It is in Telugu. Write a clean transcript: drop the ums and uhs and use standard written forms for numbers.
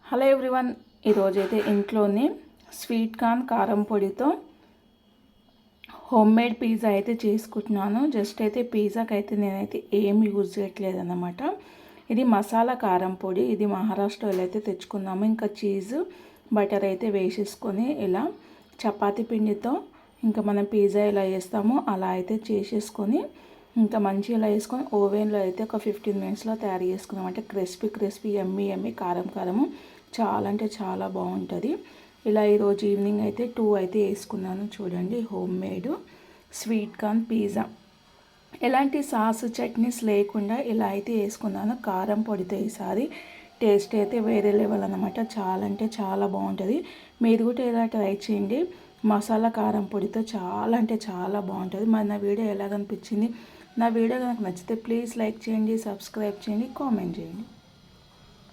హలో ఎవ్రీవన్, ఈరోజైతే ఇంట్లోనే స్వీట్ కార్న్ కారం పొడితో హోమ్ మేడ్ పిజ్జా అయితే చేసుకుంటున్నాను. జస్ట్ అయితే పిజ్జాకి అయితే నేనైతే ఏం యూజ్ చేయట్లేదు అన్నమాట. ఇది మసాలా కారం పొడి, ఇది మహారాష్ట్రలో అయితే తెచ్చుకున్నాము. ఇంకా చీజ్ బటర్ అయితే వేసేసుకొని ఇలా చపాతీ పిండితో ఇంకా మనం పిజ్జా ఎలా చేస్తామో అలా అయితే చేసేసుకొని ఇంకా మంచిగా ఇలా వేసుకొని ఓవెన్లో అయితే ఒక 15 మినిట్స్లో తయారు చేసుకున్నాం. అంటే క్రిస్పీ ఎమ్మి కారము చాలా అంటే చాలా బాగుంటుంది. ఇలా ఈరోజు ఈవినింగ్ అయితే 2 అయితే వేసుకున్నాను. చూడండి, home made sweet corn pizza. ఎలాంటి సాస్ చట్నీస్ లేకుండా ఇలా అయితే వేసుకున్నాను కారం పొడితో. ఈసారి టేస్ట్ అయితే వేరే లెవెల్ అన్నమాట. చాలా అంటే చాలా బాగుంటుంది. మీరు కూడా ఇలా ట్రై చేయండి. మసాలా కారం పొడితో చాలా అంటే చాలా బాగుంటుంది. మరి నా వీడియో ఎలాగనిపించింది? నా వీడియో కనుక నచ్చితే ప్లీజ్ లైక్ చేయండి, సబ్స్క్రైబ్ చేయండి, కామెంట్ చేయండి.